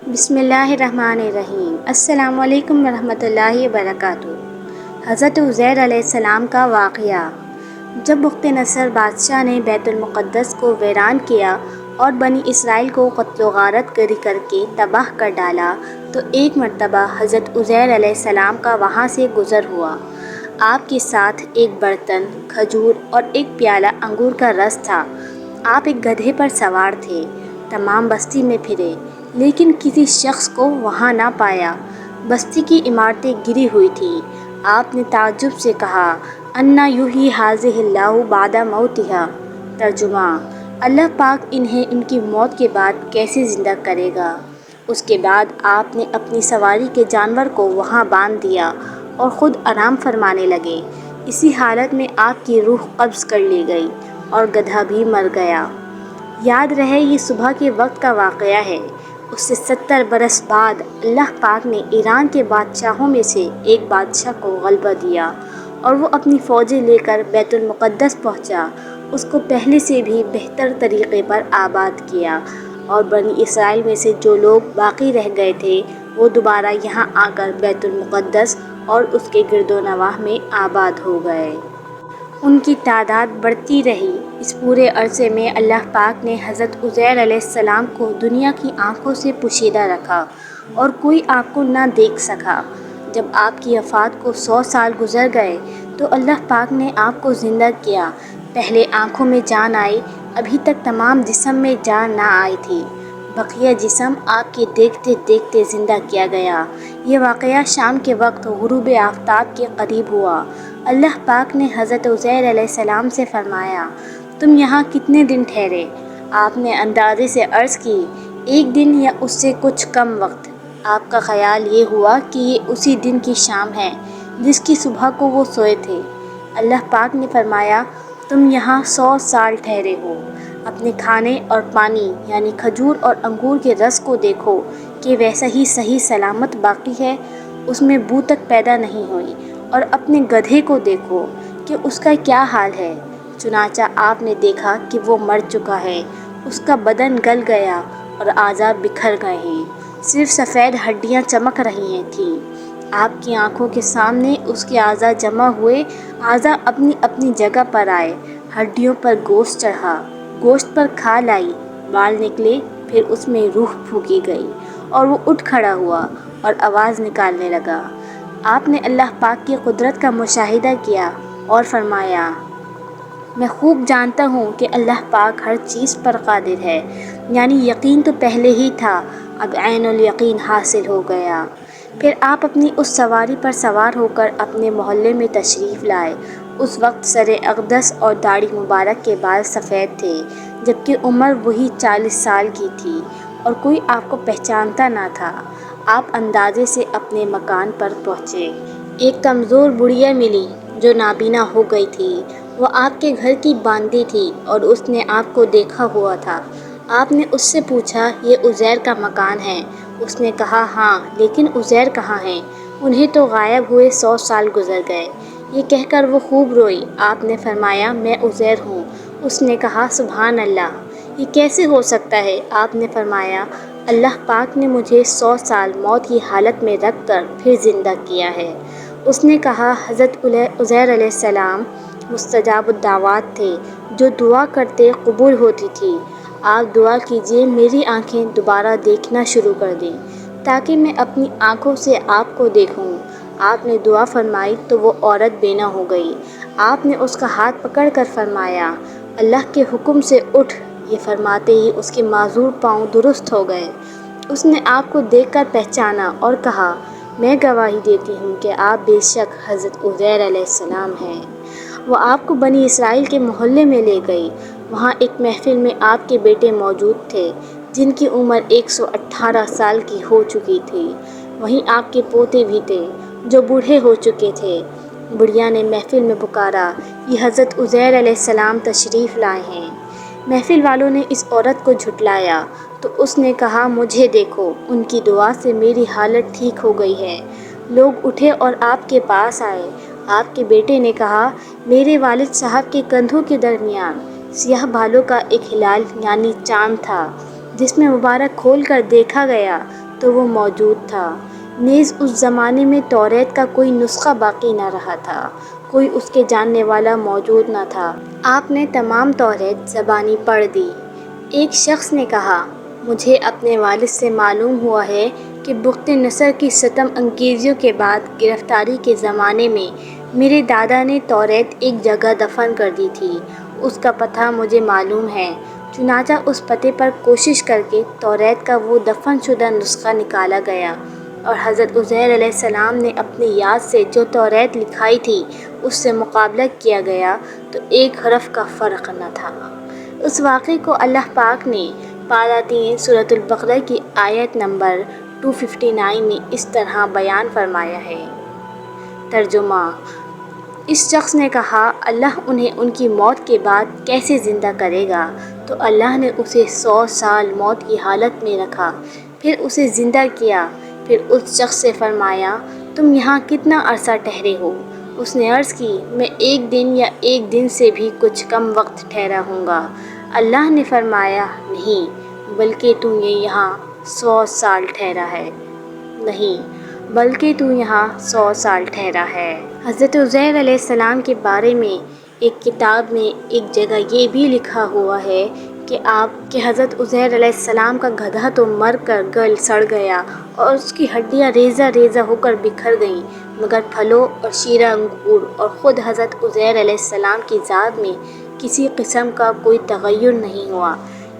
بسم اللہ الرحمن الرحیم۔ السلام علیکم ورحمۃ اللہ وبرکاتہ۔ حضرت عزیر علیہ السلام کا واقعہ۔ جب بخت نصر بادشاہ نے بیت المقدس کو ویران کیا اور بنی اسرائیل کو قتل و غارت گری کر کے تباہ کر ڈالا تو ایک مرتبہ حضرت عزیر علیہ السلام کا وہاں سے گزر ہوا۔ آپ کے ساتھ ایک برتن کھجور اور ایک پیالہ انگور کا رس تھا۔ آپ ایک گدھے پر سوار تھے، تمام بستی میں پھرے لیکن کسی شخص کو وہاں نہ پایا۔ بستی کی عمارتیں گری ہوئی تھیں۔ آپ نے تعجب سے کہا، انا یحیی ھذہ اللہ بعد موتھا۔ ترجمہ: اللہ پاک انہیں ان کی موت کے بعد کیسے زندہ کرے گا؟ اس کے بعد آپ نے اپنی سواری کے جانور کو وہاں باندھ دیا اور خود آرام فرمانے لگے۔ اسی حالت میں آپ کی روح قبض کر لی گئی اور گدھا بھی مر گیا۔ یاد رہے یہ صبح کے وقت کا واقعہ ہے۔ اس سے 70 برس بعد اللہ پاک نے ایران کے بادشاہوں میں سے ایک بادشاہ کو غلبہ دیا اور وہ اپنی فوجیں لے کر بیت المقدس پہنچا۔ اس کو پہلے سے بھی بہتر طریقے پر آباد کیا اور بنی اسرائیل میں سے جو لوگ باقی رہ گئے تھے وہ دوبارہ یہاں آ کر بیت المقدس اور اس کے گرد و نواح میں آباد ہو گئے۔ ان کی تعداد بڑھتی رہی۔ اس پورے عرصے میں اللہ پاک نے حضرت عزیر علیہ السلام کو دنیا کی آنکھوں سے پوشیدہ رکھا اور کوئی آپ کو نہ دیکھ سکا۔ جب آپ کی وفات کو 100 سال گزر گئے تو اللہ پاک نے آپ کو زندہ کیا۔ پہلے آنکھوں میں جان آئی، ابھی تک تمام جسم میں جان نہ آئی تھی۔ بقیہ جسم آپ کے دیکھتے دیکھتے زندہ کیا گیا۔ یہ واقعہ شام کے وقت غروب آفتاب کے قریب ہوا۔ اللہ پاک نے حضرت عزیر علیہ السلام سے فرمایا، تم یہاں کتنے دن ٹھہرے؟ آپ نے اندازے سے عرض کی، 1 دن یا اس سے کچھ کم وقت۔ آپ کا خیال یہ ہوا کہ یہ اسی دن کی شام ہے جس کی صبح کو وہ سوئے تھے۔ اللہ پاک نے فرمایا، تم یہاں 100 سال ٹھہرے ہو۔ اپنے کھانے اور پانی یعنی کھجور اور انگور کے رس کو دیکھو کہ ویسا ہی صحیح سلامت باقی ہے، اس میں بو تک پیدا نہیں ہوئی، اور اپنے گدھے کو دیکھو کہ اس کا کیا حال ہے۔ چنانچہ آپ نے دیکھا کہ وہ مر چکا ہے، اس کا بدن گل گیا اور اعضاء بکھر گئے ہیں، صرف سفید ہڈیاں چمک رہی تھیں۔ آپ کی آنکھوں کے سامنے اس کے اعضاء جمع ہوئے، اعضاء اپنی اپنی جگہ پر آئے، ہڈیوں پر گوشت چڑھا، گوشت پر کھال آئی، بال نکلے، پھر اس میں روح پھونکی گئی اور وہ اٹھ کھڑا ہوا اور آواز نکالنے لگا۔ آپ نے اللہ پاک کی قدرت کا مشاہدہ کیا اور فرمایا، میں خوب جانتا ہوں کہ اللہ پاک ہر چیز پر قادر ہے۔ یعنی یقین تو پہلے ہی تھا، اب عین الیقین حاصل ہو گیا۔ پھر آپ اپنی اس سواری پر سوار ہو کر اپنے محلے میں تشریف لائے۔ اس وقت سر اقدس اور داڑھی مبارک کے بال سفید تھے، جبکہ عمر وہی 40 سال کی تھی اور کوئی آپ کو پہچانتا نہ تھا۔ آپ اندازے سے اپنے مکان پر پہنچے۔ ایک کمزور بڑھیا ملی جو نابینا ہو گئی تھی۔ وہ آپ کے گھر کی باندھی تھی اور اس نے آپ کو دیکھا ہوا تھا۔ آپ نے اس سے پوچھا، یہ عزیر کا مکان ہے؟ اس نے کہا، ہاں، لیکن عزیر کہاں ہیں؟ انہیں تو غائب ہوئے 100 سال گزر گئے۔ یہ کہہ کر وہ خوب روئی۔ آپ نے فرمایا، میں عزیر ہوں۔ اس نے کہا، سبحان اللہ، یہ کیسے ہو سکتا ہے؟ آپ نے فرمایا، اللہ پاک نے مجھے 100 سال موت کی حالت میں رکھ کر پھر زندہ کیا ہے۔ اس نے کہا، حضرت عزیر علیہ السلام مستجاب الدعوات تھے، جو دعا کرتے قبول ہوتی تھی۔ آپ دعا کیجیے میری آنکھیں دوبارہ دیکھنا شروع کر دیں تاکہ میں اپنی آنکھوں سے آپ کو دیکھوں۔ آپ نے دعا فرمائی تو وہ عورت بینا ہو گئی۔ آپ نے اس کا ہاتھ پکڑ کر فرمایا، اللہ کے حکم سے اٹھ۔ یہ فرماتے ہی اس کے معذور پاؤں درست ہو گئے۔ اس نے آپ کو دیکھ کر پہچانا اور کہا، میں گواہی دیتی ہوں کہ آپ بے شک حضرت عزیر علیہ السلام ہیں۔ وہ آپ کو بنی اسرائیل کے محلے میں لے گئی۔ وہاں ایک محفل میں آپ کے بیٹے موجود تھے جن کی عمر 118 سال کی ہو چکی تھی۔ وہیں آپ کے پوتے بھی تھے جو بوڑھے ہو چکے تھے۔ بڑھیا نے محفل میں پکارا، یہ حضرت عزیر علیہ السلام تشریف لائے ہیں۔ محفل والوں نے اس عورت کو جھٹلایا تو اس نے کہا، مجھے دیکھو، ان کی دعا سے میری حالت ٹھیک ہو گئی ہے۔ لوگ اٹھے اور آپ کے پاس آئے۔ آپ کے بیٹے نے کہا، میرے والد صاحب کے کندھوں کے درمیان سیاہ بالوں کا ایک ہلال یعنی چاند تھا، جس میں مبارک کھول کر دیکھا گیا تو وہ موجود تھا۔ نیز اس زمانے میں توریت کا کوئی نسخہ باقی نہ رہا تھا، کوئی اس کے جاننے والا موجود نہ تھا۔ آپ نے تمام توریت زبانی پڑھ دی۔ ایک شخص نے کہا، مجھے اپنے والد سے معلوم ہوا ہے کہ بخت نصر کی ستم انگیزیوں کے بعد گرفتاری کے زمانے میں میرے دادا نے توریت ایک جگہ دفن کر دی تھی۔ اس کا پتہ مجھے معلوم ہے۔ چنانچہ اس پتے پر کوشش کر کے توریت کا وہ دفن شدہ نسخہ نکالا گیا، اور حضرت عزیر علیہ السلام نے اپنی یاد سے جو توریت لکھائی تھی اس سے مقابلہ کیا گیا تو ایک حرف کا فرق نہ تھا۔ اس واقعے کو اللہ پاک نے پارہ 3 سورۃ البقرہ کی آیت نمبر 259 میں اس طرح بیان فرمایا ہے۔ ترجمہ: اس شخص نے کہا، اللہ انہیں ان کی موت کے بعد کیسے زندہ کرے گا؟ تو اللہ نے اسے 100 سال موت کی حالت میں رکھا، پھر اسے زندہ کیا۔ پھر اس شخص سے فرمایا، تم یہاں کتنا عرصہ ٹھہرے ہو؟ اس نے عرض کی، میں 1 دن یا 1 دن سے بھی کچھ کم وقت ٹھہرا ہوں گا۔ اللہ نے فرمایا، نہیں، بلکہ تو یہاں 100 سال ٹھہرا ہے۔ نہیں، بلکہ تو یہاں 100 سال ٹھہرا ہے۔ حضرت عزیر علیہ السلام کے بارے میں ایک کتاب میں ایک جگہ یہ بھی لکھا ہوا ہے کہ حضرت عزیر علیہ السلام کا گدھا تو مر کر گل سڑ گیا اور اس کی ہڈیاں ریزہ ریزہ ہو کر بکھر گئیں، مگر پھلوں اور شیرہ انگور اور خود حضرت عزیر علیہ السلام کی ذات میں کسی قسم کا کوئی تغیر نہیں ہوا،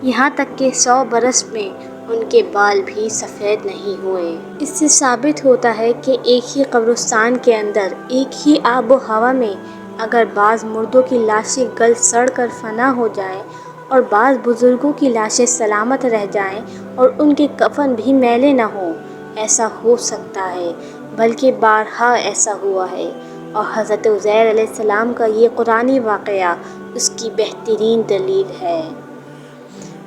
یہاں تک کہ 100 برس میں ان کے بال بھی سفید نہیں ہوئے۔ اس سے ثابت ہوتا ہے کہ ایک ہی قبرستان کے اندر، ایک ہی آب و ہوا میں اگر بعض مردوں کی لاشیں گل سڑ کر فنا ہو جائیں اور بعض بزرگوں کی لاشیں سلامت رہ جائیں اور ان کے کفن بھی میلے نہ ہوں، ایسا ہو سکتا ہے، بلکہ بارہا ایسا ہوا ہے، اور حضرت عزیر علیہ السلام کا یہ قرآنی واقعہ اس کی بہترین دلیل ہے۔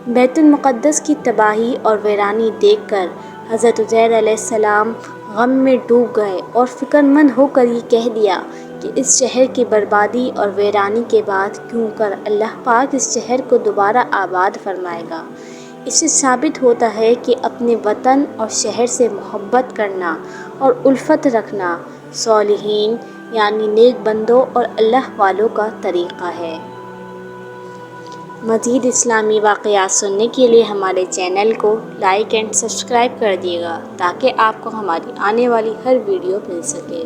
بیت المقدس کی تباہی اور ویرانی دیکھ کر حضرت عزیر علیہ السلام غم میں ڈوب گئے اور فکر مند ہو کر یہ کہہ دیا کہ اس شہر کی بربادی اور ویرانی کے بعد کیوں کر اللہ پاک اس شہر کو دوبارہ آباد فرمائے گا۔ اس سے ثابت ہوتا ہے کہ اپنے وطن اور شہر سے محبت کرنا اور الفت رکھنا صالحین یعنی نیک بندوں اور اللہ والوں کا طریقہ ہے۔ مزید اسلامی واقعات سننے کے لیے ہمارے چینل کو لائک اینڈ سبسکرائب کر دیے گا تاکہ آپ کو ہماری آنے والی ہر ویڈیو مل سکے۔